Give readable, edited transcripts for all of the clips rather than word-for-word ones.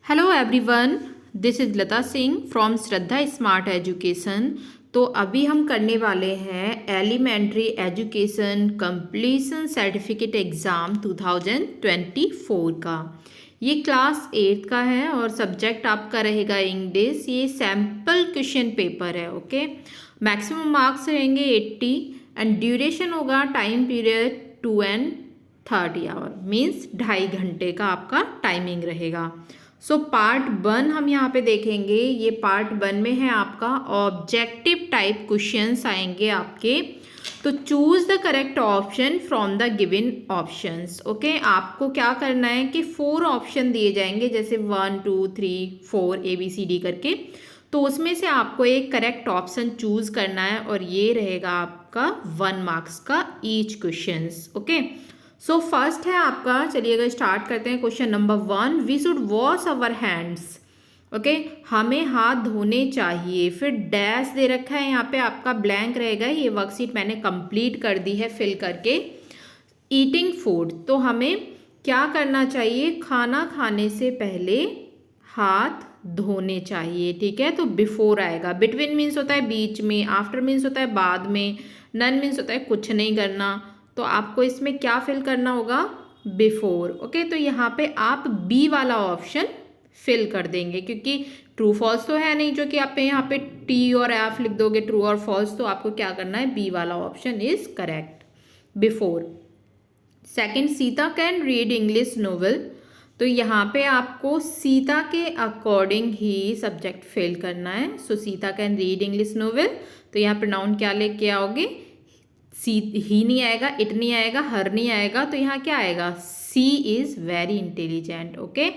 Hello everyone, this is Lata Singh from Shraddha smart education. तो अभी हम करने वाले हैं elementary education completion certificate exam 2024 का। ये क्लास 8 का है और सब्जेक्ट आपका रहेगा इंग्लिश। ये सैम्पल क्वेश्चन पेपर है। ओके, मैक्सिमम मार्क्स रहेंगे 80 एंड ड्यूरेशन होगा time period 2 and 30 hour, means 2.5 घंटे का आपका टाइमिंग रहेगा। सो पार्ट 1 हम यहाँ पे देखेंगे। ये पार्ट 1 में है आपका ऑब्जेक्टिव टाइप क्वेश्चंस आएंगे आपके। तो choose the correct option from the given options. Okay, आपको क्या करना है कि 4 ऑप्शन दिए जाएंगे, जैसे 1 2 3 4 ABCD करके। तो उसमें से आपको एक करेक्ट ऑप्शन चूज करना है और ये रहेगा आपका 1 मार्क्स का each questions. Okay, so first है आपका, चलिएगा स्टार्ट करते हैं। Question number 1, we should wash our hands. Okay, हमें हाथ धोने चाहिए। फिर डैश दे रखा है यहाँ पे, आपका ब्लैंक रहेगा। ये वर्कशीट मैंने कंप्लीट कर दी है फिल करके। ईटिंग फूड, तो हमें क्या करना चाहिए? खाना खाने से पहले हाथ धोने चाहिए। ठीक है, तो बिफोर आएगा। बिटवीन मीन्स होता है बीच में, आफ्टर मीन्स होता है बाद में, नन मीन्स होता है कुछ नहीं करना। तो आपको इसमें क्या फिल करना होगा? बिफोर। ओके, तो यहाँ पे आप बी वाला ऑप्शन फिल कर देंगे, क्योंकि ट्रू फॉल्स तो है नहीं जो कि आप यहाँ पे टी और एफ लिख दोगे, ट्रू और फॉल्स। तो आपको क्या करना है? बी वाला option is correct, before. Second, Sita can read English novel. तो यहाँ पे आपको सीता के अकॉर्डिंग ही सब्जेक्ट फिल करना है। So Sita can read English novel, तो यहाँ प्रोनाउन क्या लेके आओगे? सी, ही नहीं आएगा, इट नहीं आएगा, हर नहीं आएगा। तो यहाँ क्या आएगा? सी इज़ वेरी इंटेलिजेंट। ओके,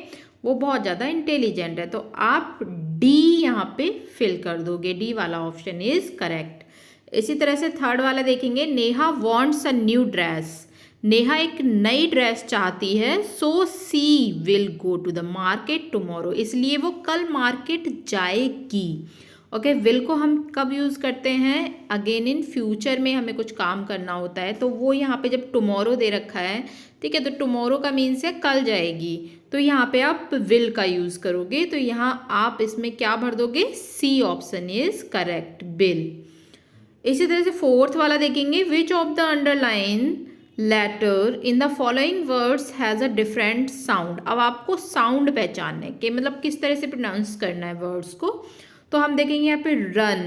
वो बहुत ज़्यादा इंटेलिजेंट है। तो आप डी यहाँ पे फिल कर दोगे। डी वाला ऑप्शन इज करेक्ट। इसी तरह से थर्ड वाला देखेंगे। Neha wants a new dress. Neha एक नई ड्रेस चाहती है। So she will go to the market tomorrow, इसलिए वो कल मार्केट जाएगी। ओके, विल को हम कब यूज़ करते हैं? अगेन इन फ्यूचर में हमें कुछ काम करना होता है। तो वो यहाँ पे जब टुमारो दे रखा है, ठीक है, तो टुमारो का मीन्स है कल जाएगी। तो यहाँ पे आप विल का यूज़ करोगे। तो यहाँ आप इसमें क्या भर दोगे? C option is correct, bill. इसी तरह से फोर्थ वाला देखेंगे। Which of the underline letter in the following words has a different sound. अब आपको साउंड पहचानना है कि मतलब किस तरह से प्रोनाउंस करना है वर्ड्स को। तो हम देखेंगे यहाँ पे रन,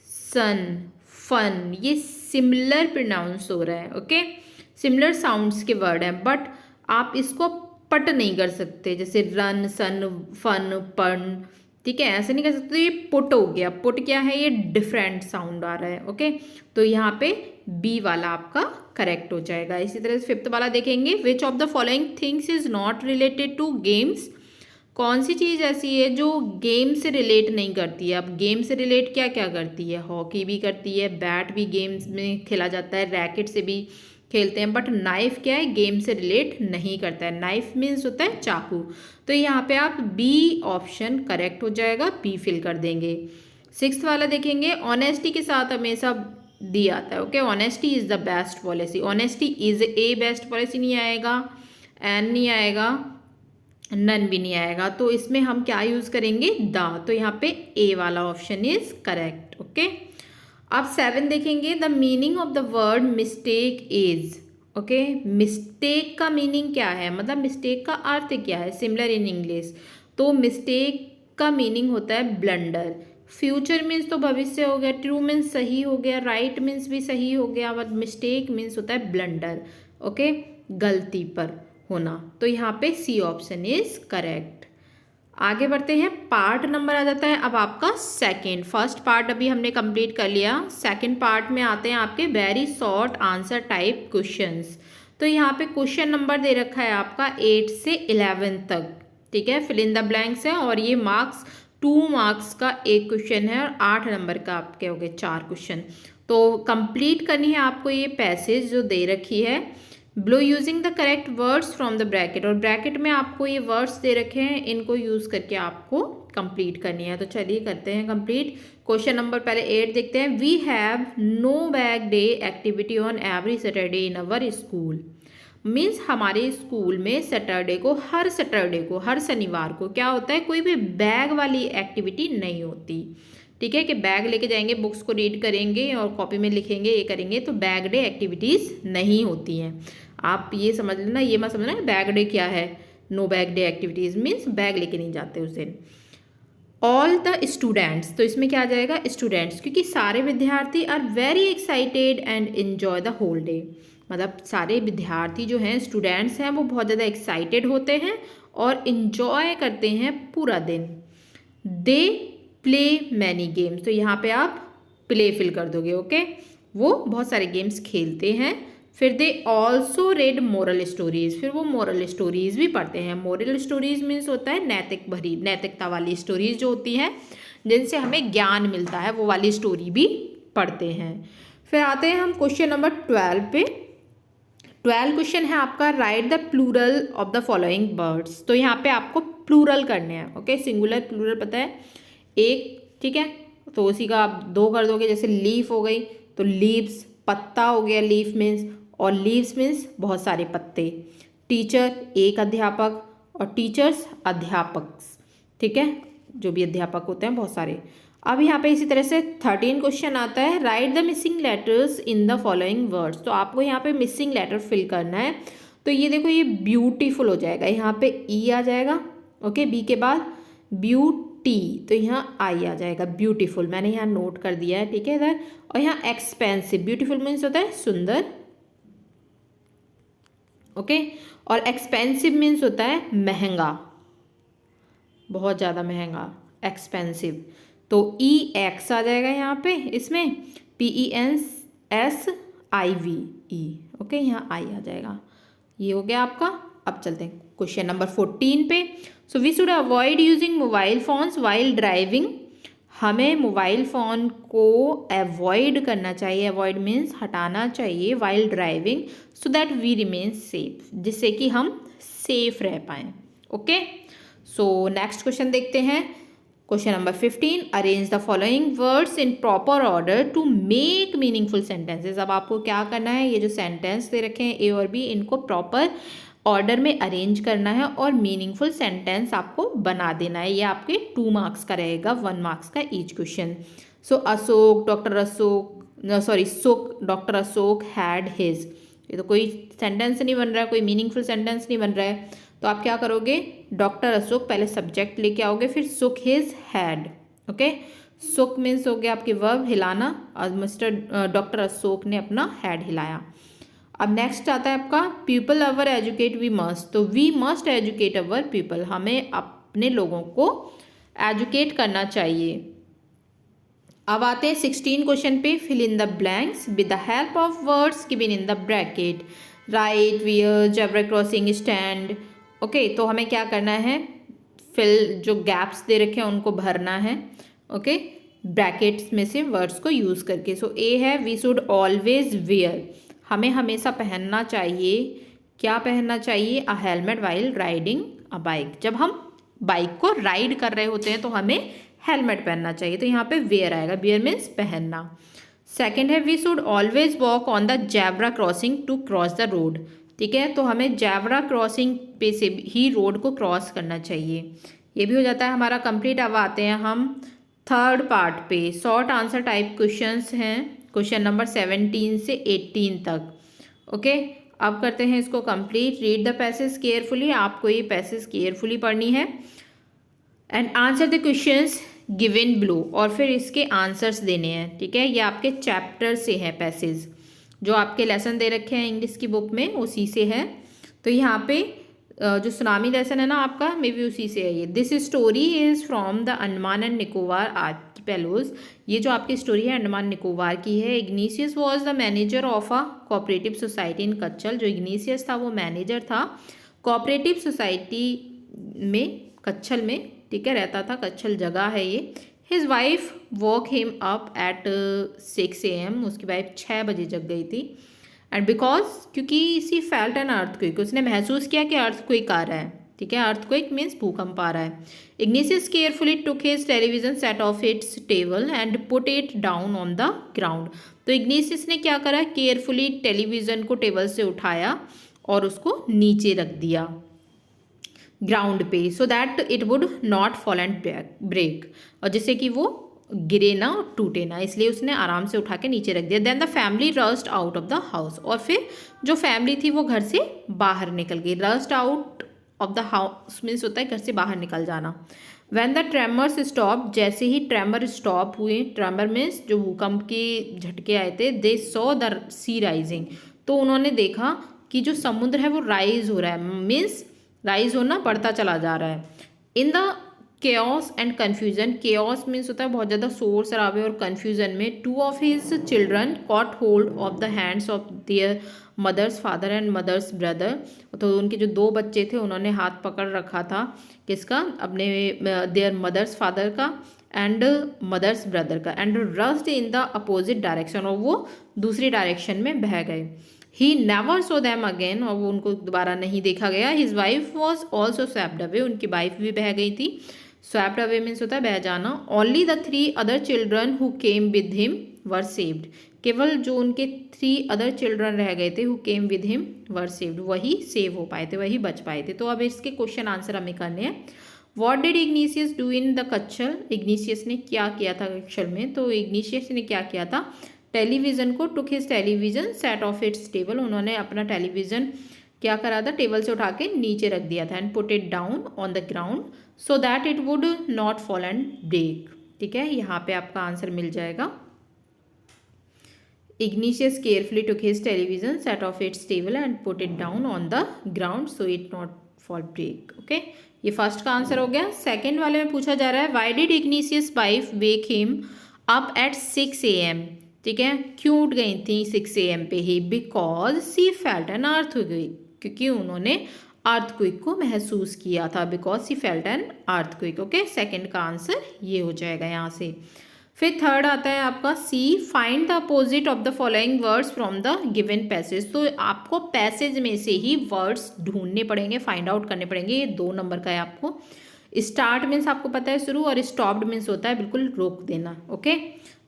सन, फन, ये सिमिलर प्रोनाउंस हो रहा है। ओके, सिमिलर साउंड्स के वर्ड हैं, बट आप इसको पट नहीं कर सकते, जैसे रन, सन, फन, पन। ठीक है, ऐसे नहीं कर सकते। तो ये पुट हो गया। पुट क्या है? ये डिफरेंट साउंड आ रहा है। ओके, तो यहाँ पे बी वाला आपका करेक्ट हो जाएगा। इसी तरह से फिफ्थ वाला देखेंगे। Which of the following things is not related to games. कौन सी चीज़ ऐसी है जो गेम से रिलेट नहीं करती है? अब गेम से रिलेट क्या क्या करती है? हॉकी भी करती है, बैट भी गेम्स में खेला जाता है, रैकेट से भी खेलते हैं, बट नाइफ क्या है? गेम से रिलेट नहीं करता है। नाइफ मीन्स होता है चाकू। तो यहाँ पे आप बी ऑप्शन करेक्ट हो जाएगा, बी फिल कर देंगे। सिक्स्थ वाला देखेंगे। ऑनेस्टी के साथ हमेशा दी आता है। Okay, honesty is the best policy. Honesty is a best policy नहीं आएगा, एन नहीं आएगा, नन भी नहीं आएगा। तो इसमें हम क्या यूज़ करेंगे? द। तो यहाँ पे ए वाला ऑप्शन इज करेक्ट। ओके, अब 7 देखेंगे। The meaning of the word mistake is. Okay, mistake का मीनिंग क्या है? मतलब मिस्टेक का अर्थ क्या है? Similar in English. तो मिस्टेक का मीनिंग होता है ब्लंडर। फ्यूचर मीन्स तो भविष्य हो गया, ट्रू मीन्स सही हो गया, राइट मीन्स भी सही हो गया, बट मिस्टेक मीन्स होता है ब्लंडर। ओके, गलती पर होना। तो यहाँ पे सी ऑप्शन इज करेक्ट। आगे बढ़ते हैं। पार्ट नंबर आ जाता है अब आपका सेकंड। फर्स्ट पार्ट अभी हमने कंप्लीट कर लिया। सेकंड पार्ट में आते हैं आपके very short answer type questions. तो यहाँ पे क्वेश्चन नंबर दे रखा है आपका 8 से 11 तक। ठीक है, फिल इन द ब्लैंक्स है और ये मार्क्स 2 मार्क्स का एक क्वेश्चन है और 8 नंबर का आपके हो गए 4 क्वेश्चन। तो कंप्लीट करनी है आपको ये पैसेज जो दे रखी है। Blow using the correct words from the bracket, और ब्रैकेट में आपको ये वर्ड्स दे रखे हैं, इनको यूज करके आपको कंप्लीट करनी है। तो चलिए करते हैं कंप्लीट। क्वेश्चन नंबर पहले 8 देखते हैं। We have no bag day activity on every Saturday in our school. Means हमारे स्कूल में सैटरडे को, हर शनिवार को क्या होता है, कोई भी बैग वाली एक्टिविटी नहीं होती। ठीक है, कि बैग लेके जाएंगे, बुक्स को रीड करेंगे और कॉपी में लिखेंगे, ये करेंगे, तो बैग डे एक्टिविटीज़ नहीं होती हैं। आप ये समझ लेना, ये मत समझना बैग डे क्या है, no bag day activities means bag लेके नहीं जाते उस दिन। ऑल द स्टूडेंट्स, तो इसमें क्या आ जाएगा, स्टूडेंट्स, क्योंकि सारे विद्यार्थी are very excited and enjoy the whole day, मतलब सारे विद्यार्थी जो हैं, स्टूडेंट्स हैं, वो बहुत ज़्यादा एक्साइटेड होते हैं और इन्जॉय करते हैं पूरा दिन। दे प्ले मैनी गेम्स, तो यहाँ पे आप प्ले फिल कर दोगे, ओके, वो बहुत सारे गेम्स खेलते हैं। फिर they also red moral stories, फिर वो मोरल स्टोरीज भी पढ़ते हैं। मोरल स्टोरीज मीन्स होता है नैतिकता वाली स्टोरीज जो होती हैं, जिनसे हमें ज्ञान मिलता है, वो वाली स्टोरी भी पढ़ते हैं। फिर आते हैं हम क्वेश्चन नंबर 12 पे। 12 क्वेश्चन है आपका, write the plural of the following birds, तो यहाँ पे आपको प्लूरल करने हैं, ओके, सिंगुलर प्लूरल पता है एक, ठीक है, तो उसी का आप 2 कर दोगे, जैसे लीफ हो गई तो लीव्स, पत्ता हो गया लीफ मीन्स, और लीव्स मीन्स बहुत सारे पत्ते। टीचर एक अध्यापक, और टीचर्स अध्यापक, ठीक है, जो भी अध्यापक होते हैं बहुत सारे। अब यहाँ पे इसी तरह से 13 क्वेश्चन आता है, right the missing letters in the following words, तो आपको यहाँ पे मिसिंग लेटर फिल करना है। तो ये देखो, ये ब्यूटीफुल हो जाएगा, यहाँ पे ई आ जाएगा, ओके, बी के बाद ब्यूटी, तो यहाँ आई आ जाएगा, ब्यूटीफुल, मैंने यहाँ नोट कर दिया है, ठीक है इधर। और यहाँ एक्सपेंसिव, ब्यूटीफुल मीन्स होता है सुंदर, ओके, और एक्सपेंसिव मीन्स होता है महंगा, बहुत ज़्यादा महंगा, एक्सपेंसिव। तो ई एक्स आ जाएगा यहाँ पे, इसमें PENSSIVE, ओके, यहाँ आई आ जाएगा, ये हो गया आपका। अब चलते हैं क्वेश्चन नंबर 14 पे। So we should avoid using mobile phones while driving, हमें मोबाइल फ़ोन को अवॉइड करना चाहिए, अवॉइड मीन्स हटाना चाहिए, while driving, so that we remain safe, जिससे कि हम सेफ रह पाएँ, ओके। सो नेक्स्ट क्वेश्चन देखते हैं, question number 15, arrange the following words in proper order to make meaningful sentences. अब आपको क्या करना है, ये जो सेंटेंस दे रखे हैं ए और बी, इनको प्रॉपर ऑर्डर में अरेंज करना है और मीनिंगफुल सेंटेंस आपको बना देना है। ये आपके 2 मार्क्स का रहेगा, 1 मार्क्स का each question. So Ashok doctor Ashok had his, ये तो कोई सेंटेंस नहीं बन रहा है, कोई मीनिंगफुल सेंटेंस नहीं बन रहा है, तो आप क्या करोगे, डॉक्टर अशोक पहले सब्जेक्ट लेके आओगे, फिर सुक हिज हैड, ओके, सुक मीन्स हो गया आपके वर्ब हिलाना, और डॉक्टर अशोक ने अपना हैड हिलाया। अब नेक्स्ट आता है आपका people our educate we must, तो we must educate our people, हमें अपने लोगों को एजुकेट करना चाहिए। अब आते हैं 16 क्वेश्चन पे, fill in the blanks with the help of words given in the bracket, right, wear, zebra crossing, stand, okay. तो हमें क्या करना है, फिल जो गैप्स दे रखे हैं उनको भरना है, ओके, ब्रैकेट्स में से वर्ड्स को यूज़ करके। सो ए है, वी शुड ऑलवेज वेयर, हमें हमेशा पहनना चाहिए, क्या पहनना चाहिए, अ helmet while riding a bike, जब हम बाइक को राइड कर रहे होते हैं तो हमें हेलमेट पहनना चाहिए, तो यहाँ पे वेयर आएगा, वेयर मीन्स पहनना। सेकेंड है, we should always walk on the zebra crossing to cross the road, ठीक है, तो हमें जेब्रा क्रॉसिंग पे से ही रोड को क्रॉस करना चाहिए। ये भी हो जाता है हमारा कंप्लीट। अब आते हैं हम थर्ड पार्ट पे, शॉर्ट आंसर टाइप क्वेश्चंस हैं, क्वेश्चन नंबर 17 से 18 तक, ओके। अब करते हैं इसको complete. Read the passage carefully, आपको ये पैसेज केयरफुली पढ़नी है, and answer the questions given below, और फिर इसके आंसर्स देने हैं, ठीक है। ये आपके चैप्टर से है पैसेज, जो आपके लेसन दे रखे हैं इंग्लिश की बुक में उसी से है। तो यहाँ पे जो सुनामी लेसन है ना आपका, मे बी उसी से है ये। This story is from the Andaman and Nicobar archipelagos, ये जो आपकी स्टोरी है अंडमान निकोबार की है। Ignatius was the manager of a cooperative society in Kachal, जो इग्निशियस था वो मैनेजर था कोऑपरेटिव सोसाइटी में, कच्छल में, ठीक है, रहता था, कच्छल जगह है ये। His wife walk him up eight 6 AM, उसकी वाइफ 6 बजे जग गई थी। एंड बिकॉज, क्योंकि सी फेल्ट एन अर्थक्वेक, उसने महसूस किया कि अर्थक्वेक आ रहा है, ठीक है, अर्थक्वेक मीन्स भूकंप आ रहा है। Igneous carefully took his television set off its table and put it down on the ground, तो इग्निशियस ने क्या करा, केयरफुली टेलीविज़न को टेबल से उठाया और उसको नीचे रख दिया ग्राउंड पे, so that it would not fall and break, और जिससे कि वो गिरे ना और टूटे ना, इसलिए उसने आराम से उठा के नीचे रख दिया। Then the family rushed out of the house, और फिर जो फैमिली थी वो घर से बाहर निकल गई। Rust out of the house means होता है घर से बाहर निकल जाना। व्हेन द ट्रेमर्स स्टॉप, जैसे ही ट्रेमर स्टॉप हुए, ट्रेमर मीन्स जो भूकंप के झटके आए थे, they saw the sea rising, तो उन्होंने देखा कि जो समुद्र है वो राइज हो रहा है, मीन्स राइज होना बढ़ता चला जा रहा है। In the chaos and confusion, chaos means होता है बहुत ज़्यादा शोर शराबे और कन्फ्यूजन में, two of his children caught hold of the hands of their mother's father and mother's brother, तो उनके जो दो बच्चे थे उन्होंने हाथ पकड़ रखा था किसका, अपने देयर मदर्स फादर का एंड मदर्स ब्रदर का, and rushed in the opposite direction, और वो दूसरी डायरेक्शन में बह गए। He never saw them again, और वो उनको दोबारा नहीं देखा गया। His wife was also swept away, उनकी वाइफ भी बह गई थी। स्वैप्ड अवे मीन्स होता है बह जाना। Only the 3 other children who came with him were saved, केवल जो उनके 3 अदर चिल्ड्रन रह गए थे who came with him were saved, वही सेव हो पाए थे, वही बच पाए थे। तो अब इसके क्वेश्चन आंसर हमें करने हैं। What did Ignatius do in the Kachal, Ignatius ने क्या किया था कच्छल में, तो इग्निशियस ने क्या किया था, टेलीविज़न को, टुक his television set off its table, उन्होंने अपना टेलीविज़न क्या करा था, टेबल से उठा के नीचे रख दिया था, and put it down on the ground so that it would not fall and break. ठीक है, यहाँ पे आपका आंसर मिल जाएगा। Ignatius carefully took his television set off its table and put it down on the ground so it not fall break. Okay, ये first का answer हो गया। सेकेंड वाले में पूछा जा रहा है, why did Ignatius wife wake him up eight 6 AM, ठीक है, क्यों उठ गई थी 6 AM पे ही, because she felt an earthquake, क्योंकि उन्होंने अर्थक्वेक को महसूस किया था, because she felt an earthquake. Okay, second का आंसर ये हो जाएगा यहाँ से। फिर थर्ड आता है आपका C, find the opposite of the following words from the given passage, तो आपको पैसेज में से ही वर्ड्स ढूंढने पड़ेंगे, फाइंड आउट करने पड़ेंगे। ये 2 नंबर का है आपको। स्टार्ट मीन्स आपको पता है शुरू, और स्टॉप्ड मीन्स होता है बिल्कुल रोक देना। ओके,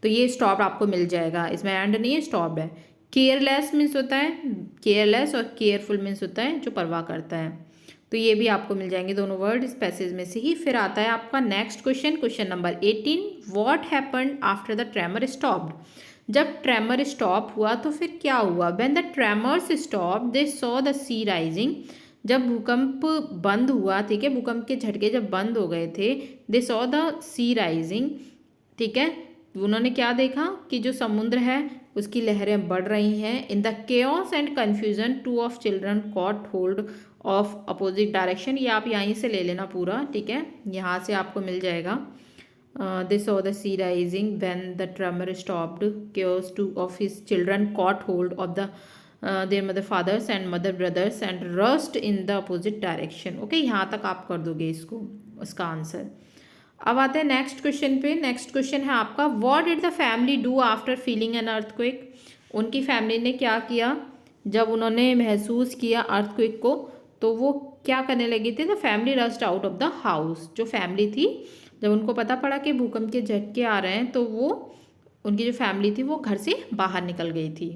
तो ये स्टॉप्ड आपको मिल जाएगा, इसमें एंड नहीं है, स्टॉप्ड है। केयरलेस मीन्स होता है केयरलेस, और केयरफुल मीन्स होता है जो परवाह करता है, तो ये भी आपको मिल जाएंगे दोनों वर्ड इस पैसेज में से ही। फिर आता है आपका next question, question number 18, what happened after the tremor stopped, जब ट्रेमर स्टॉप हुआ तो फिर क्या हुआ। When the tremors stop they saw the sea rising, जब भूकंप बंद हुआ, ठीक है, भूकंप के झटके जब बंद हो गए थे, they saw the sea rising, ठीक है, उन्होंने क्या देखा कि जो समुद्र है उसकी लहरें बढ़ रही हैं। इन the chaos and confusion 2 of children caught hold of opposite direction, ये आप यहीं से ले लेना पूरा, ठीक है, यहाँ से आपको मिल जाएगा। They saw the sea rising when the tremor stopped, chaos 2 of his children caught hold of the their mother fathers and mother brothers and rushed in the opposite direction. Okay, यहाँ तक आप कर दोगे इसको, उसका आंसर। अब आते हैं नेक्स्ट क्वेश्चन पे। नेक्स्ट क्वेश्चन है आपका, what did the family do after feeling an earthquake, उनकी फैमिली ने क्या किया जब उन्होंने महसूस किया अर्थक्वेक को, तो वो क्या करने लगी थी। The family rushed out of the house, जो फैमिली थी जब उनको पता पड़ा कि भूकंप के झटके आ रहे हैं तो वो उनकी जो फैमिली थी वो घर से बाहर निकल गई थी।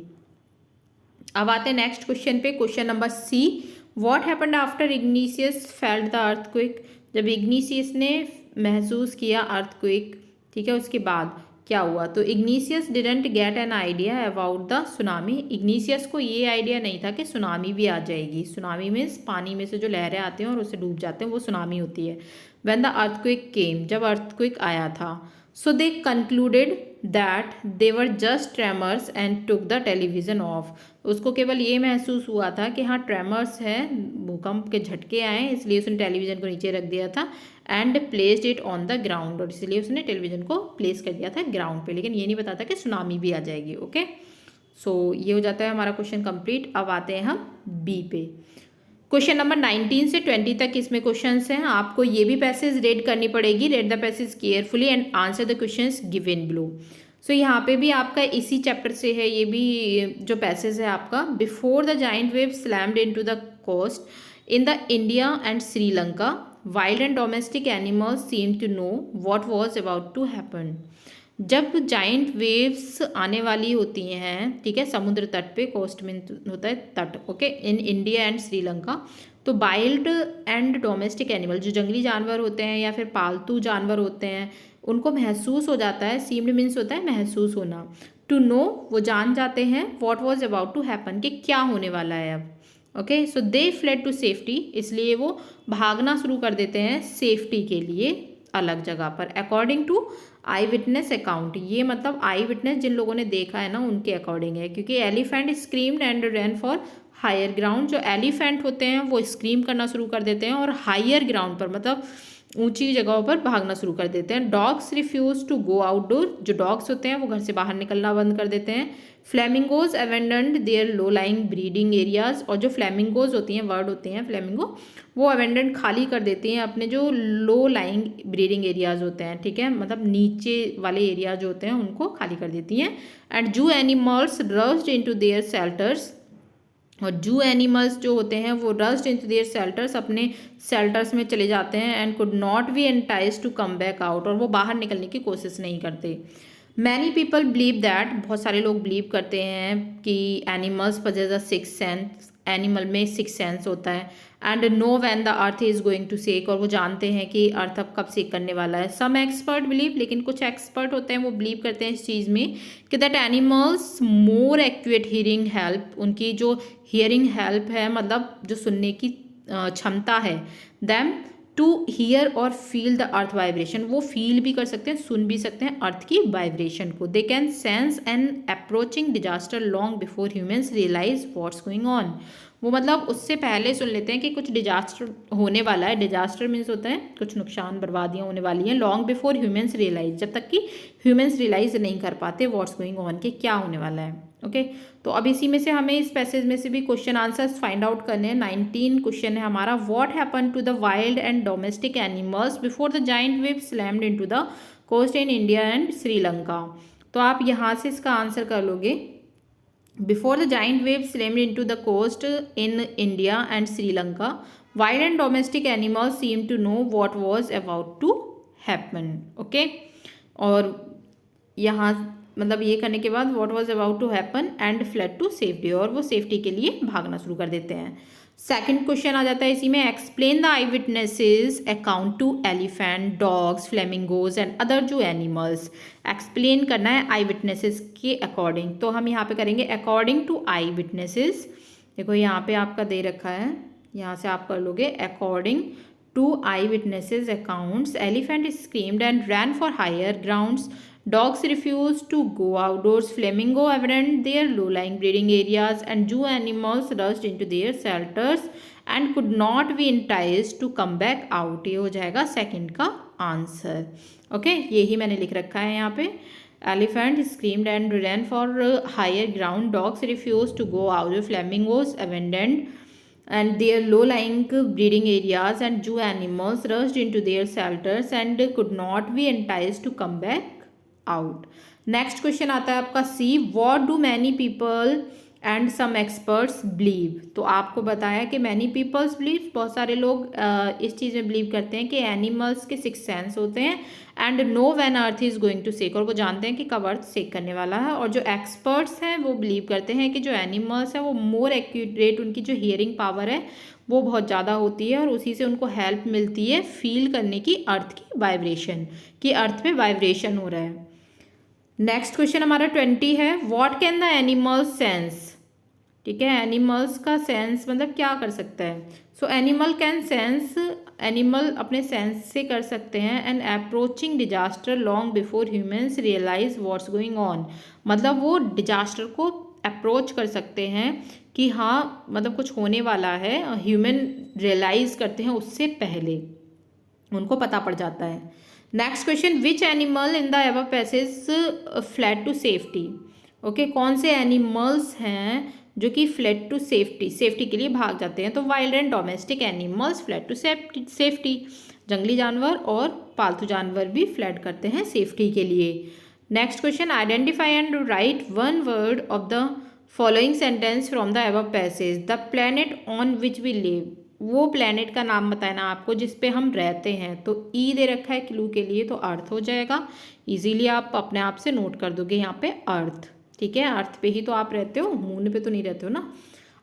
अब आते हैं नेक्स्ट क्वेश्चन पे, question number C, what happened after Ignatius felt the earthquake, जब इग्निशियस ने महसूस किया अर्थक्वेक, ठीक है, उसके बाद क्या हुआ। तो igneous didn't get an idea about the tsunami, igneous को ये आइडिया नहीं था कि सुनामी भी आ जाएगी। सुनामी मीन्स पानी में से जो लहरें आती हैं और उससे डूब जाते हैं, वो सुनामी होती है। व्हेन द अर्थक्वेक केम, जब अर्थक्वेक आया था, so they concluded that they were just tremors and took the television off, उसको केवल ये महसूस हुआ था कि हाँ ट्रेमर्स है, भूकंप के झटके आए, इसलिए उसने टेलीविज़न को नीचे रख दिया था and placed it on the ground, और इसलिए उसने टेलीविज़न को प्लेस कर दिया था ग्राउंड पे, लेकिन ये नहीं बताता कि सुनामी भी आ जाएगी। ओके, सो ये हो जाता है हमारा क्वेश्चन कंप्लीट। अब आते हैं हम बी पे। क्वेश्चन नंबर 19 से 20 तक इसमें क्वेश्चंस हैं, आपको ये भी पैसेज रीड करनी पड़ेगी। Read the passage carefully and answer the questions given below. So यहाँ पे भी आपका इसी चैप्टर से है, ये भी जो पैसेज है आपका। Before the giant wave slammed into the coast in the India and Sri Lanka, wild and domestic animals seem to know what was about to happen. जब जाइंट वेव्स आने वाली होती हैं, ठीक है, समुद्र तट पे, कोस्ट में होता है तट, okay, in India and Sri Lanka, तो वाइल्ड एंड डोमेस्टिक एनिमल, जो जंगली जानवर होते हैं या फिर पालतू जानवर होते हैं, उनको महसूस हो जाता है, सीम्ड मीन्स होता है महसूस होना, टू नो, वो जान जाते हैं, what was about to happen, कि क्या होने वाला है अब, okay, so they fled to safety, इसलिए वो भागना शुरू कर देते हैं सेफ्टी के लिए अलग जगह पर, according to eye witness account, ये मतलब आई विटनेस जिन लोगों ने देखा है ना उनके अकॉर्डिंग है, क्योंकि elephant screamed and run for higher ground, जो एलिफेंट होते हैं वो स्क्रीम करना शुरू कर देते हैं और हायर ग्राउंड पर मतलब ऊंची जगहों पर भागना शुरू कर देते हैं। Dogs refuse to go outdoor, जो डॉग्स होते हैं वो घर से बाहर निकलना बंद कर देते हैं। Flamingos abandoned their low lying breeding areas, और जो फ्लेमिंगोज होती हैं, वर्ड होते हैं फ्लेमिंगो, वो अवेंडेंट खाली कर देती हैं अपने जो लो लाइंग ब्रीडिंग एरियाज होते हैं, ठीक है, मतलब नीचे वाले एरिया जो होते हैं उनको खाली कर देती हैं। And zoo animals rushed into their shelters, और जू एनिमल्स जो होते हैं वो रस्ड इनटू देयर शेल्टर्स, अपने शेल्टर्स में चले जाते हैं, and could not be enticed to come back out, और वो बाहर निकलने की कोशिश नहीं करते। मैनी पीपल बिलीव दैट, बहुत सारे लोग बिलीव करते हैं कि animals possess a six sense, animal में सिक्स सेंस होता है, and know when the earth is going to shake, और वो जानते हैं कि अर्थ अब कब सेक करने वाला है। सम एक्सपर्ट बिलीव, लेकिन कुछ एक्सपर्ट होते हैं वो बिलीव करते हैं इस चीज़ में कि that animals more accurate hearing help, उनकी जो हियरिंग हेल्प है, मतलब जो सुनने की क्षमता है, दैम टू हियर और फील द अर्थ वाइब्रेशन, वो फील भी कर सकते हैं, सुन भी सकते हैं अर्थ की वाइब्रेशन को। They can sense an approaching disaster long before humans realise what's going on, वो मतलब उससे पहले सुन लेते हैं कि कुछ डिजास्टर होने वाला है। डिजास्टर मीन्स होता है कुछ नुकसान, बर्बादियाँ होने वाली हैं। लॉन्ग बिफोर ह्यूमन्स रियलाइज, जब तक कि ह्यूमन्स रियलाइज नहीं कर पाते व्हाट्स गोइंग ऑन, कि क्या होने वाला है, ओके। तो अब इसी में से हमें इस पैसेज में से भी क्वेश्चन आंसर्स फाइंड आउट करने हैं। 19 क्वेश्चन है हमारा। What happen to the wild and domestic animals before the giant wave slammed into the coast in India and Sri Lanka, तो आप यहाँ से इसका आंसर कर लोगे। Before the giant waves slammed into the coast in India and Sri Lanka, wild and domestic animals seemed to know what was about to happen. Okay, और यहाँ मतलब ये करने के बाद what was about to happen and fled to safety, और वो safety के लिए भागना शुरू कर देते हैं। सेकंड क्वेश्चन आ जाता है इसी में, explain the eye witnesses account to elephant, dogs, flamingos and other जो एनिमल्स। एक्सप्लेन करना है आई विटनेसेस के अकॉर्डिंग, तो हम यहाँ पे करेंगे अकॉर्डिंग टू आई विटनेसेस। देखो यहाँ पे आपका दे रखा है, यहाँ से आप कर लोगे according to eye witnesses accounts, elephant screamed and ran for higher grounds, dogs refused to go outdoors, flamingo abandoned their low-lying breeding areas, and zoo animals rushed into their shelters and could not be enticed to come back out। ये हो जाएगा second का answer, okay. यही मैंने लिख रखा है यहाँ पे, elephant screamed and ran for higher ground, dogs refused to go out, flamingos abandoned and their low-lying breeding areas, and zoo animals rushed into their shelters and could not be enticed to come back out. Next question आता है आपका C, what do many people and some experts believe, तो आपको बताया कि many peoples believe, बहुत सारे लोग इस चीज़ में बिलीव करते हैं कि एनिमल्स के सिक्स सेंस होते हैं, and know when earth is going to shake, और वो जानते हैं कि कब अर्थ सेक करने वाला है। और जो एक्सपर्ट्स हैं वो बिलीव करते हैं कि जो एनिमल्स हैं वो मोर एक्यूरेट, उनकी जो हियरिंग पावर है वो बहुत ज़्यादा होती है, और उसी से उनको हेल्प मिलती है फील करने की अर्थ की वाइब्रेशन, कि अर्थ में वाइब्रेशन हो रहा है। नेक्स्ट क्वेश्चन हमारा 20 है, what can the animals sense, ठीक है, एनिमल्स का सेंस मतलब क्या कर सकता है। So animal can sense, animal अपने सेंस से कर सकते हैं, and approaching disaster long before humans realise what's going on, मतलब वो डिजास्टर को अप्रोच कर सकते हैं कि हाँ मतलब कुछ होने वाला है, ह्यूमन रियलाइज करते हैं उससे पहले, उनको पता पड़ जाता है। Next question, which animal in the above passage fled to safety, okay, कौन से एनिमल्स हैं जो कि फ्लेड टू सेफ्टी, सेफ्टी के लिए भाग जाते हैं। तो wild and domestic animals fled to safety, जंगली जानवर और पालतू जानवर भी फ्लेड करते हैं सेफ्टी के लिए। Next question, identify and write one word of the following sentence from the above passage, the planet on which we live, वो प्लेनेट का नाम बताना आपको जिस पे हम रहते हैं। तो ई दे रखा है क्लू के लिए, तो अर्थ हो जाएगा। इजीली आप अपने आप से नोट कर दोगे यहाँ पे अर्थ। ठीक है, अर्थ पे ही तो आप रहते हो, मून पे तो नहीं रहते हो ना।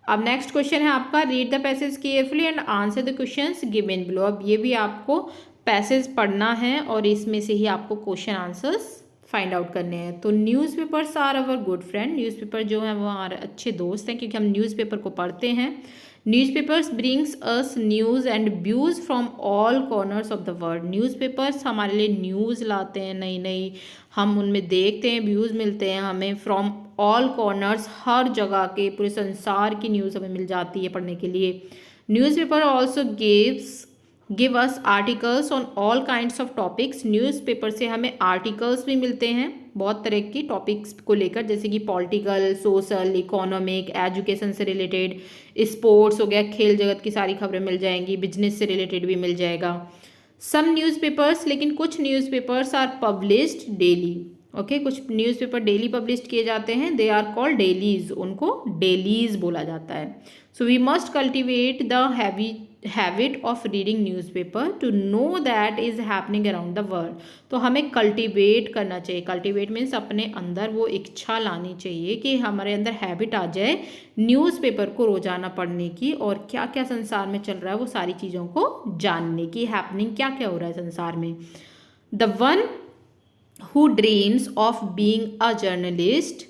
अब नेक्स्ट क्वेश्चन है आपका, read the passage carefully and answer the questions given below. अब ये भी आपको पैसेज पढ़ना है और इसमें से ही आपको क्वेश्चन आंसर्स फाइंड आउट करने हैं। तो newspapers are our good friend, newspaper जो है वो हमारे अच्छे दोस्त हैं क्योंकि हम न्यूज़पेपर को पढ़ते हैं। Newspapers brings us news and views from all corners of the world. Newspapers हमारे लिए न्यूज़ लाते हैं नई नई, हम उनमें देखते हैं, व्यूज़ मिलते हैं हमें फ्रॉम ऑल कॉर्नर्स, हर जगह के पूरे संसार की न्यूज़ हमें मिल जाती है पढ़ने के लिए। Newspaper also give us articles on all kinds of topics. Newspaper से हमें आर्टिकल्स भी मिलते हैं बहुत तरह की टॉपिक्स को लेकर, जैसे कि पॉलिटिकल, सोशल, इकोनॉमिक, एजुकेशन से रिलेटेड, स्पोर्ट्स हो गया, खेल जगत की सारी खबरें मिल जाएंगी, बिजनेस से रिलेटेड भी मिल जाएगा। सम न्यूज़पेपर्स, लेकिन कुछ newspapers are published daily. Okay, कुछ न्यूज़पेपर डेली पब्लिश किए जाते हैं, दे आर कॉल्ड डेलीज, उनको डेलीज बोला जाता है। So we must cultivate the habit of reading newspaper to know that is happening around the world. तो हमें कल्टिवेट करना चाहिए, कल्टिवेट मीन्स अपने अंदर वो इच्छा लानी चाहिए कि हमारे अंदर हैबिट आ जाए न्यूज़पेपर को रोजाना पढ़ने की और क्या क्या संसार में चल रहा है वो सारी चीज़ों को जानने की, हैपनिंग क्या क्या हो रहा है संसार में। The one who dreams of being a journalist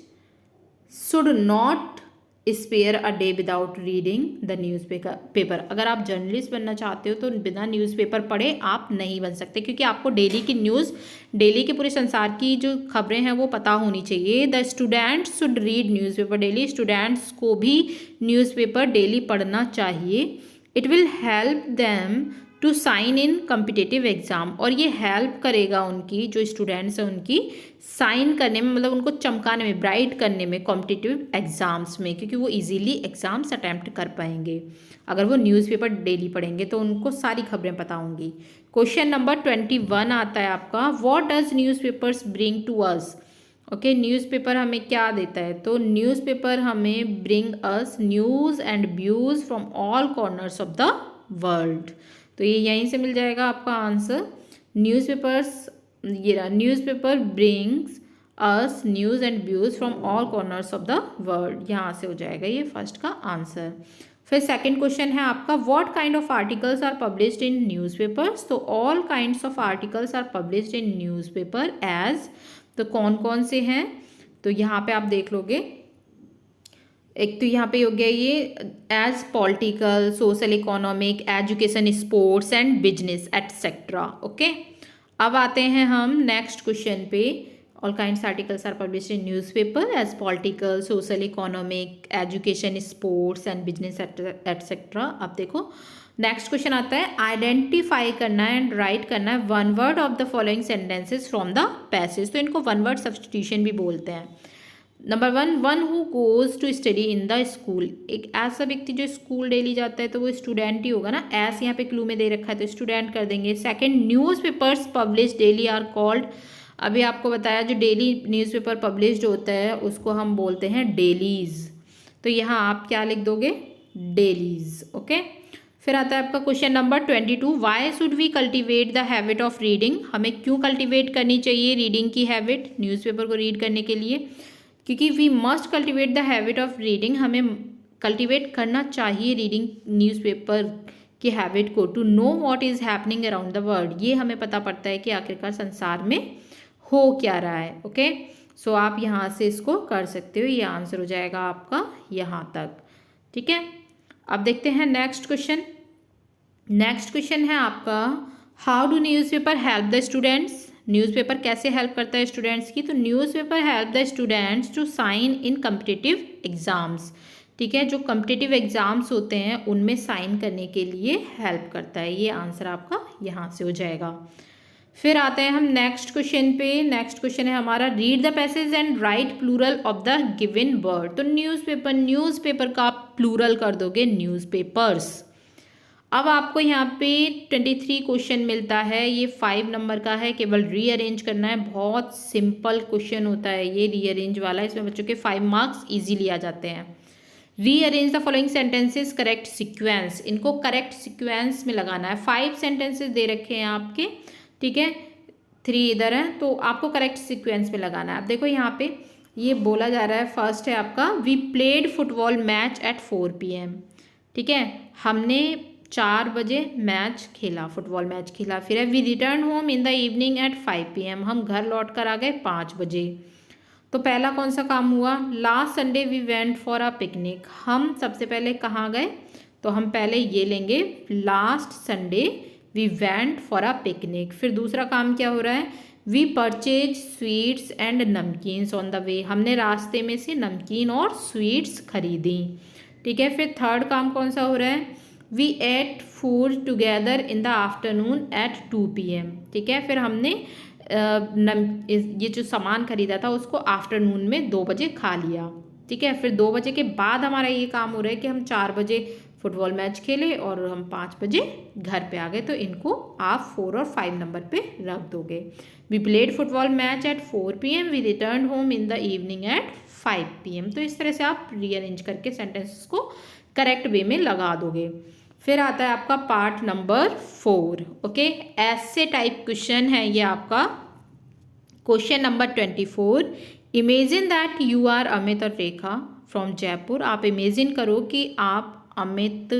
should not spare a day without reading the newspaper। अगर आप जर्नलिस्ट बनना चाहते हो तो बिना न्यूज़पेपर पढ़े आप नहीं बन सकते, क्योंकि आपको डेली की न्यूज़, डेली के पूरे संसार की जो खबरें हैं वो पता होनी चाहिए। The students should read newspaper daily, students को भी न्यूज़पेपर डेली पढ़ना चाहिए। It will help them to shine in competitive exam, और ये हेल्प करेगा उनकी, जो स्टूडेंट्स हैं उनकी साइन करने में, मतलब उनको चमकाने में, ब्राइट करने में कॉम्पिटिटिव एग्ज़ाम्स में, क्योंकि वो इजीली एग्ज़ाम्स अटैम्प्ट कर पाएंगे अगर वो न्यूज़पेपर डेली पढ़ेंगे, तो उनको सारी खबरें पता होंगी। क्वेश्चन नंबर 21 आता है आपका, what does newspapers bring to us. Okay, newspaper हमें क्या देता है, तो न्यूज़पेपर हमें bring us news and views from all corners of the world. तो ये यहीं से मिल जाएगा आपका आंसर। न्यूज़पेपर्स, ये रहा, newspaper brings us news and views from all corners of the world, यहाँ से हो जाएगा ये फर्स्ट का आंसर। फिर सेकंड क्वेश्चन है आपका, what kind of articles are published in newspapers. तो all kinds of articles are published in newspaper as, तो कौन कौन से हैं, तो यहाँ पे आप देख लोगे, एक तो यहाँ पे हो गया ये as political, social, economic, education, sports and business etcetera. Okay, अब आते हैं हम नेक्स्ट क्वेश्चन पे। All kinds articles are published in newspaper as political, social, economic, education, sports and business etcetera. अब देखो नेक्स्ट क्वेश्चन आता है, आइडेंटिफाई करना है एंड राइट करना है one word of the following sentences from the passage. तो इनको वन वर्ड सब्स्टिट्यूशन भी बोलते हैं। Number one who goes to study in the school, एक ऐसा व्यक्ति जो स्कूल डेली जाता है तो वो स्टूडेंट ही होगा ना, ऐसे यहाँ पे क्लू में दे रखा है तो स्टूडेंट कर देंगे। Second, newspapers publish daily R called, अभी आपको बताया जो डेली न्यूज़पेपर पब्लिश्ड होता है उसको हम बोलते हैं डेलीज, तो यहाँ आप क्या लिख दोगे, डेलीज। ओके, फिर आता है आपका question number 22, why should we cultivate the habit of reading, हमें क्यों कल्टिवेट करनी चाहिए रीडिंग की हैबिट, न्यूज़पेपर को रीड करने के लिए, क्योंकि we must cultivate the habit of reading, हमें कल्टिवेट करना चाहिए रीडिंग न्यूज़पेपर की हैबिट को, to know what is happening around the world, ये हमें पता पड़ता है कि आखिरकार संसार में हो क्या रहा है। ओके, सो आप यहाँ से इसको कर सकते हो, ये आंसर हो जाएगा आपका यहाँ तक। ठीक है, अब देखते हैं नेक्स्ट क्वेश्चन। नेक्स्ट क्वेश्चन है आपका, how do newspaper help the students, newspaper कैसे हेल्प करता है स्टूडेंट्स की, तो newspaper help the students to shine in competitive exams. ठीक है, जो कम्पिटिटिव एग्ज़ाम्स होते हैं उनमें साइन करने के लिए हेल्प करता है, ये आंसर आपका यहाँ से हो जाएगा। फिर आते हैं हम नेक्स्ट क्वेश्चन पे। नेक्स्ट क्वेश्चन है हमारा, read the passage and write plural of the given word. तो न्यूज़पेपर का आप प्लूरल कर दोगे न्यूज़पेपर्स। अब आपको यहाँ पे 23 क्वेश्चन मिलता है, ये 5 नंबर का है, केवल रीअरेंज करना है, बहुत सिंपल क्वेश्चन होता है ये रीअरेंज वाला, इसमें बच्चों के 5 मार्क्स इजीली आ जाते हैं। Rearrange the following sentences correct sequence, इनको करेक्ट सीक्वेंस में लगाना है। 5 सेंटेंसेस दे रखे हैं आपके, ठीक है, 3 इधर है, तो आपको करेक्ट सीक्वेंस में लगाना है। अब देखो यहाँ पे ये बोला जा रहा है, फर्स्ट है आपका we played football match at 4 PM, ठीक है, हमने 4 बजे मैच खेला, फुटबॉल मैच खेला। फिर है we return home in the evening at 5 PM, हम घर लौट कर आ गए 5 बजे। तो पहला कौन सा काम हुआ, last Sunday we went for a picnic, हम सबसे पहले कहाँ गए, तो हम पहले ये लेंगे last Sunday we went for a picnic. फिर दूसरा काम क्या हो रहा है, we purchase sweets and namkeens on the way, हमने रास्ते में से नमकीन और स्वीट्स खरीदी, ठीक है। फिर थर्ड काम कौन सा हो रहा है, we ate food together in the afternoon at 2 PM, ठीक है। फिर हमने ये जो सामान खरीदा था उसको आफ्टरनून में 2 बजे खा लिया, ठीक है। फिर 2 बजे के बाद हमारा ये काम हो रहा है कि हम 4 बजे फुटबॉल मैच खेले और हम 5 बजे घर पे आ गए, तो इनको आप 4 और 5 नंबर पे रख दोगे। We played football match at 4 PM, we return home in the evening at 5 PM। तो इस तरह से आप रीअरेंज करके सेंटेंसेस को करेक्ट वे में लगा दोगे। फिर आता है आपका पार्ट नंबर 4, ओके, ऐसे टाइप क्वेश्चन है ये आपका। Question number 24, imagine that you are Amit और रेखा फ्रॉम जयपुर। आप इमेजिन करो कि आप अमित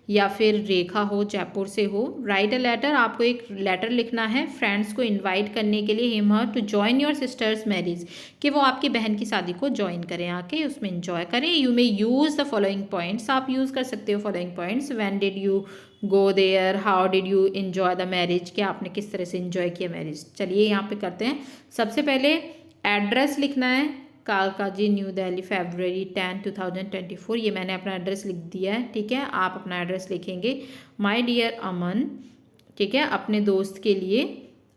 या फिर रेखा हो, जयपुर से हो। राइट अ लेटर, आपको एक लेटर लिखना है फ्रेंड्स को इनवाइट करने के लिए, him her to join your sister's marriage, कि वो आपकी बहन की शादी को ज्वाइन करें, आके उसमें इंजॉय करें। You may use the following points, आप यूज़ कर सकते हो following points. When did you go there, how did you enjoy the marriage, कि आपने किस तरह से इन्जॉय किया मैरिज। चलिए यहाँ पे करते हैं। सबसे पहले एड्रेस लिखना है, कालकाजी न्यू दिल्ली February 10, 2024, ये मैंने अपना एड्रेस लिख दिया है, ठीक है। आप अपना एड्रेस लिखेंगे। माय डियर अमन, ठीक है, अपने दोस्त के लिए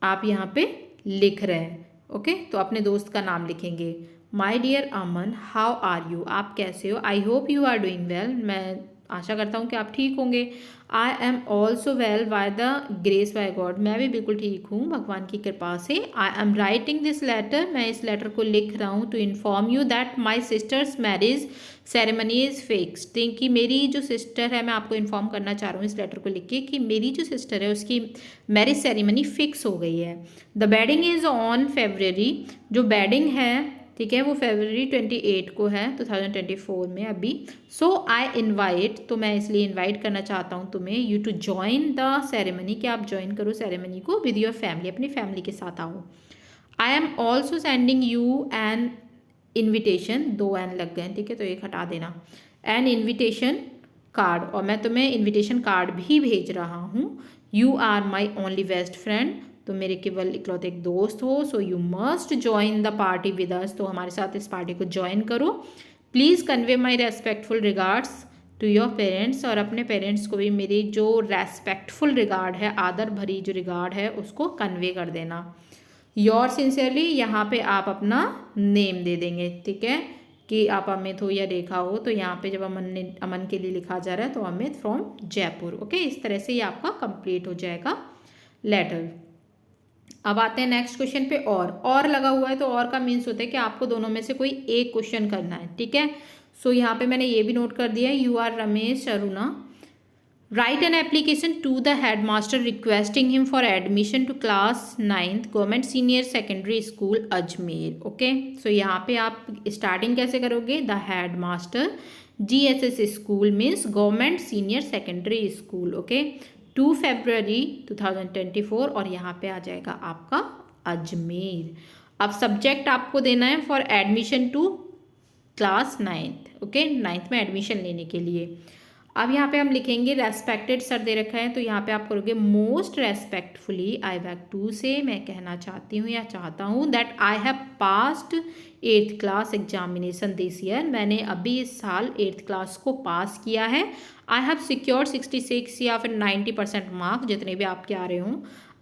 आप यहाँ पे लिख रहे हैं, ओके, तो अपने दोस्त का नाम लिखेंगे। My dear Aman, how are you, आप कैसे हो। I hope you are doing well, मैं आशा करता हूँ कि आप ठीक होंगे। I am also well by the grace by God, मैं भी बिल्कुल ठीक हूँ भगवान की कृपा से। I am writing this letter, मैं इस लेटर को लिख रहा हूँ to inform you that my sister's marriage ceremony is fixed, कि मेरी जो सिस्टर है, मैं आपको इन्फॉर्म करना चाह रहा हूँ इस लेटर को लिख के कि मेरी जो सिस्टर है उसकी मैरिज सेरेमनी फिक्स हो गई है। The wedding is on February, जो वेडिंग है, ठीक है, वो February 28 को है 2024 में अभी। सो आई इन्वाइट, तो मैं इसलिए इन्वाइट करना चाहता हूँ तुम्हें, you to join the ceremony, कि आप ज्वाइन करो सेरेमनी को विद योर फैमिली, अपनी फैमिली के साथ आओ। I am also sending you an invitation, 2 an लग गए, ठीक है, तो एक हटा देना, एन इन्विटेशन कार्ड, और मैं तुम्हें इन्विटेशन कार्ड भी भेज रहा हूँ। You are my only best friend, तो मेरे केवल इकलौते एक दोस्त हो। So you must join the party with us, तो हमारे साथ इस पार्टी को ज्वाइन करो। Please convey my respectful regards to your parents, और अपने पेरेंट्स को भी मेरी जो रेस्पेक्टफुल रिगार्ड है, आदर भरी जो रिगार्ड है, उसको कन्वे कर देना। योर सिंसियरली, यहाँ पे आप अपना नेम दे देंगे, ठीक है, कि आप अमित हो या रेखा हो। तो यहाँ पे जब अमन के लिए लिखा जा रहा है तो अमित फ्रॉम जयपुर, ओके। इस तरह से ये आपका कंप्लीट हो जाएगा लेटर। अब आते हैं नेक्स्ट क्वेश्चन पे। और लगा हुआ है, तो और का मीन्स होता है कि आपको दोनों में से कोई एक क्वेश्चन करना है, ठीक है। सो यहाँ पे मैंने ये भी नोट कर दिया है, you are Ramesh Aruna, write an application to the head master requesting him for admission to class 9th government senior secondary school Ajmer, okay. So यहाँ पे आप स्टार्टिंग कैसे करोगे, the head master GSS school means government senior secondary school, okay, 2 February 2024, और यहाँ पे आ जाएगा आपका अजमेर। अब सब्जेक्ट आपको देना है for admission to class 9th, ओके, 9th में एडमिशन लेने के लिए। अब यहाँ पे हम लिखेंगे रेस्पेक्टेड सर दे रखा है, तो यहाँ पे आप करोगे most respectfully I beg to say, मैं कहना चाहती हूँ या चाहता हूँ that I have passed 8th class examination this year, मैंने अभी इस साल 8th क्लास को पास किया है। आई हैव सिक्योर्ड 66 या फिर 90% मार्क्स, जितने भी आपके आ रहे हों।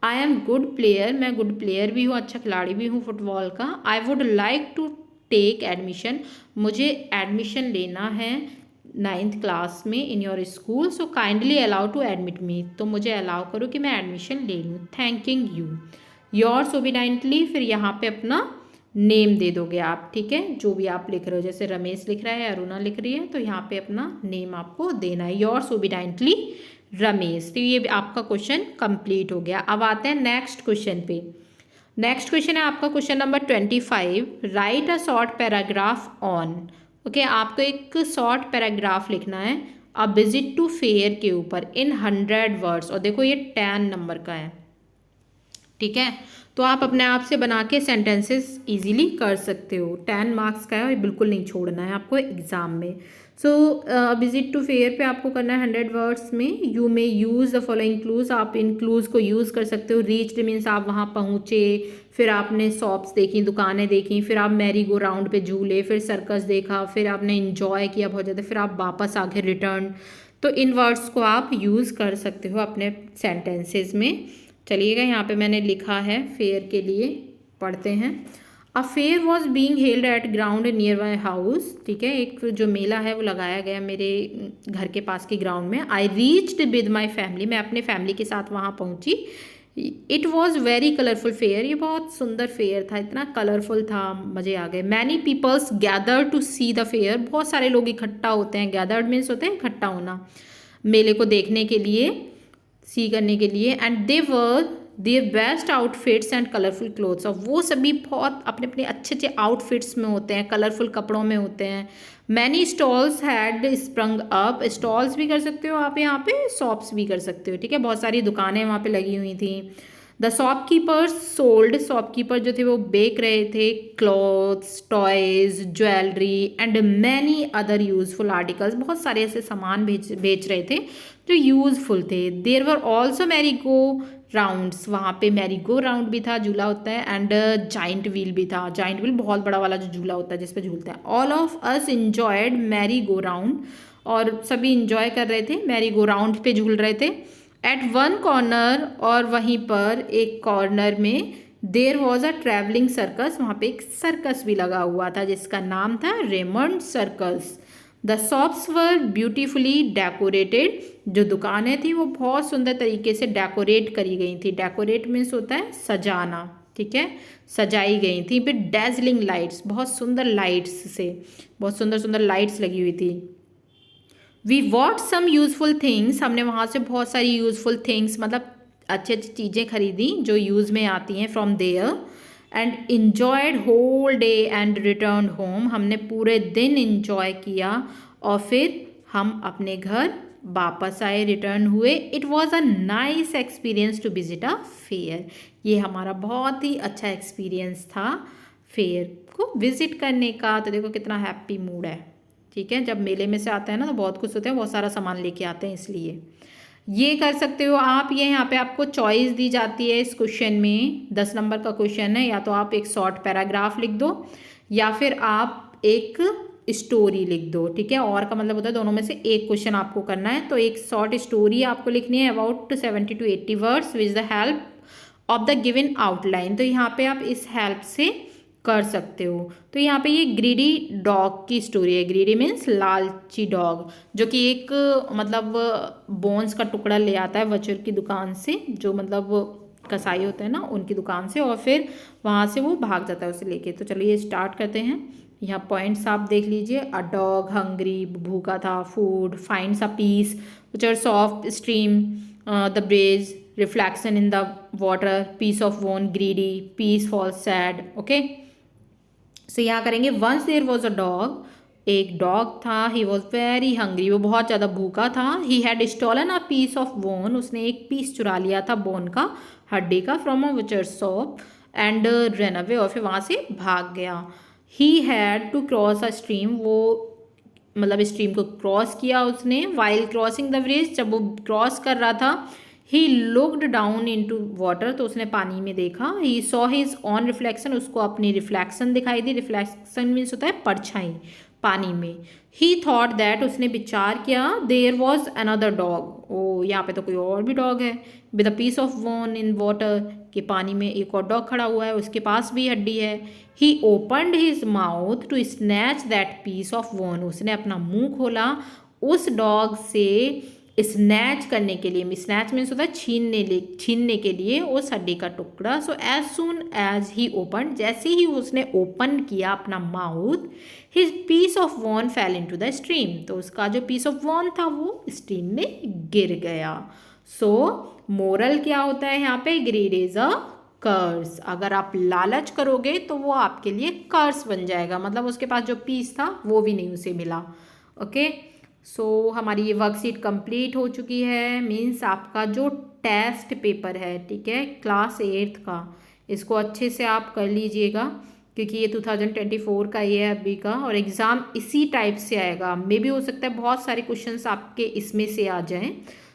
आई एम गुड प्लेयर, मैं गुड प्लेयर भी हूँ, अच्छा खिलाड़ी भी हूँ फुटबॉल का। I would like to take admission, मुझे एडमिशन लेना है 9th क्लास में in your school, so kindly allow to admit me, तो मुझे अलाउ करो कि मैं एडमिशन ले लूँ। थैंकिंग यू, योर्स ओबीडेंटली, फिर यहाँ पे अपना नेम दे दोगे आप, ठीक है, जो भी आप लिख रहे हो, जैसे रमेश लिख रहा है, अरुणा लिख रही है, तो यहाँ पे अपना नेम आपको देना है, योर्स ओबीडाइंटली रमेश। तो ये आपका क्वेश्चन कंप्लीट हो गया। अब आते हैं नेक्स्ट क्वेश्चन पे। नेक्स्ट क्वेश्चन है आपका question number 25, right a short paragraph on. Okay, आपको एक शॉर्ट पैराग्राफ लिखना है अ विजिट टू फेयर के ऊपर इन 100 वर्ड्स, और देखो ये 10 नंबर का है, ठीक है, तो आप अपने आप से बना के सेंटेंसेस इजीली कर सकते हो। 10 मार्क्स का है और बिल्कुल नहीं छोड़ना है आपको एग्जाम में। सो विजिट टू फेयर पे आपको करना है 100 वर्ड्स में। You may use the following clues, आप इन क्लूज को यूज़ कर सकते हो। रीच्ड मीन्स आप वहाँ पहुँचे, फिर आपने शॉप्स देखी, दुकानें देखी, फिर आप मैरी गो राउंड पे झूले, फिर सर्कस देखा, फिर आपने इंजॉय किया बहुत ज़्यादा, फिर आप वापस आ गए रिटर्न। तो इन वर्ड्स को आप यूज़ कर सकते हो अपने सेंटेंसेस में। चलिएगा, यहाँ पे मैंने लिखा है फेयर के लिए, पढ़ते हैं। A fair was being held at ground near my house, ठीक है, एक जो मेला है वो लगाया गया मेरे घर के पास के ग्राउंड में। I reached with my family, मैं अपने फैमिली के साथ वहाँ पहुँची। It was very colourful fair, ये बहुत सुंदर फेयर था, इतना कलरफुल था, मज़े आ गए। Many peoples gather to see the fair, बहुत सारे लोग इकट्ठा होते हैं, गैदर्ड मीन्स होते हैं इकट्ठा होना, मेले को देखने के लिए, सी करने के लिए। And they were their best outfits and colourful clothes, और वो सभी बहुत अपने अपने अच्छे अच्छे आउटफिट्स में होते हैं, कलरफुल कपड़ों में होते हैं। Many stalls had sprung up, stalls भी कर सकते हो आप यहाँ पे, शॉप्स भी कर सकते हो, ठीक है, बहुत सारी दुकानें वहाँ पे लगी हुई थी। द शॉपकीपर्स सोल्ड, शॉपकीपर जो थे वो बेच रहे थे clothes, toys, jewellery and many other useful articles, बहुत सारे ऐसे सामान बेच रहे थे जो यूजफुल थे। There were also merry go rounds, वहाँ पे मैरी गो राउंड भी था, झूला होता है, एंड जाइंट व्हील भी था, जाइंट व्हील बहुत बड़ा वाला जो झूला होता है जिस पे झूलते हैं। All of us enjoyed merry go round, और सभी इंजॉय कर रहे थे, मैरी गो राउंड पे झूल रहे थे। एट वन कॉर्नर, और वहीं पर एक कॉर्नर में, there was a travelling circus, वहाँ पे एक सर्कस भी लगा हुआ था जिसका नाम था Raymond circus. The shops were beautifully decorated, जो दुकानें थी वो बहुत सुंदर तरीके से डेकोरेट करी गई थी। डेकोरेट मीन्स होता है सजाना, ठीक है, सजाई गई थी विद डेजलिंग लाइट्स, बहुत सुंदर लाइट्स से, बहुत सुंदर सुंदर लाइट्स लगी हुई थी। We bought some useful things, हमने वहाँ से बहुत सारी यूजफुल थिंग्स, मतलब अच्छी अच्छी चीज़ें खरीदी जो यूज़ में आती हैं from there. And enjoyed whole day and return home, हमने पूरे दिन इन्जॉय किया और फिर हम अपने घर वापस आए, रिटर्न हुए। It was a nice experience to visit a fair, ये हमारा बहुत ही अच्छा एक्सपीरियंस था फेयर को विजिट करने का। तो देखो कितना हैप्पी मूड है, ठीक है, जब मेले में से आते हैं ना तो बहुत खुश होते हैं, बहुत सारा सामान लेके आते हैं, इसलिए ये कर सकते हो आप। ये यहाँ पे आपको चॉइस दी जाती है इस क्वेश्चन में, 10 नंबर का क्वेश्चन है, या तो आप एक शॉर्ट पैराग्राफ लिख दो या फिर आप एक स्टोरी लिख दो, ठीक है, और का मतलब होता है दोनों में से एक क्वेश्चन आपको करना है। तो एक शॉर्ट स्टोरी आपको लिखनी है about 70 to 80 words with the help of the given outline. तो यहाँ पे आप इस हेल्प से कर सकते हो। तो यहाँ पे ये ग्रीडी डॉग की स्टोरी है, ग्रीडी मीन्स लालची डॉग, जो कि एक मतलब बोन्स का टुकड़ा ले आता है वचर की दुकान से, जो मतलब कसाई होते हैं ना उनकी दुकान से, और फिर वहाँ से वो भाग जाता है उसे लेके। तो चलिए स्टार्ट करते हैं। यहाँ पॉइंट्स आप देख लीजिए। अ डॉग हंग्री, भूखा था, food, finds a piece, which of stream, the bridge, reflection in the water, piece of bone, greedy, piece fall sad. Okay, so यहाँ करेंगे once there was a dog, एक dog था, he was very hungry, वो बहुत ज़्यादा भूखा था। He had stolen a piece of bone, उसने एक पीस चुरा लिया था बोन का, हड्डी का, from a butcher shop, and run away, और फिर वहाँ से भाग गया। He had to cross a stream, वो मतलब स्ट्रीम को क्रॉस किया उसने। वाइल क्रॉसिंग द ब्रिज, जब वो क्रॉस कर रहा था, he looked down into water, तो उसने पानी में देखा। He saw his on reflection, उसको अपनी रिफ्लेक्शन दिखाई दी। रिफ्लेक्शन मीन्स होता है परछाई पानी में। ही थॉट दैट, उसने विचार किया, देयर वॉज अनदर डॉग, ओ यहाँ पे तो कोई और भी डॉग है, with a piece of bone in water, कि पानी में एक और डॉग खड़ा हुआ है, उसके पास भी हड्डी है। He opened his mouth to snatch that piece of bone, उसने अपना मुंह खोला उस डॉग से स्नैच करने के लिए, स्नैच मीन्स होता है छीनने के लिए उस हड्डी का टुकड़ा। So as soon as he open, जैसे ही उसने ओपन किया अपना mouth, his piece of bone fell into the stream, तो उसका जो पीस ऑफ वॉन था वो स्ट्रीम में गिर गया। सो मोरल क्या होता है यहाँ पे, ग्रीड इज अ कर्स। अगर आप लालच करोगे तो वो आपके लिए कर्स बन जाएगा, मतलब उसके पास जो पीस था वो भी नहीं उसे मिला। ओके, सो हमारी ये वर्कशीट कंप्लीट हो चुकी है। मीन्स आपका जो टेस्ट पेपर है, ठीक है, क्लास 8th का, इसको अच्छे से आप कर लीजिएगा, क्योंकि ये 2024 का ये है अभी का, और एग्ज़ाम इसी टाइप से आएगा। मे भी हो सकता है बहुत सारे क्वेश्चंस आपके इसमें से आ जाएं,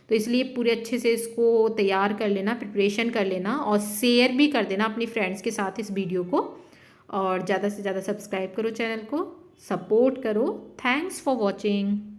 तो इसलिए पूरे अच्छे से इसको तैयार कर लेना, प्रिपरेशन कर लेना, और शेयर भी कर देना अपनी फ्रेंड्स के साथ इस वीडियो को, और ज़्यादा से ज़्यादा सब्सक्राइब करो चैनल को, सपोर्ट करो। Thanks for watching.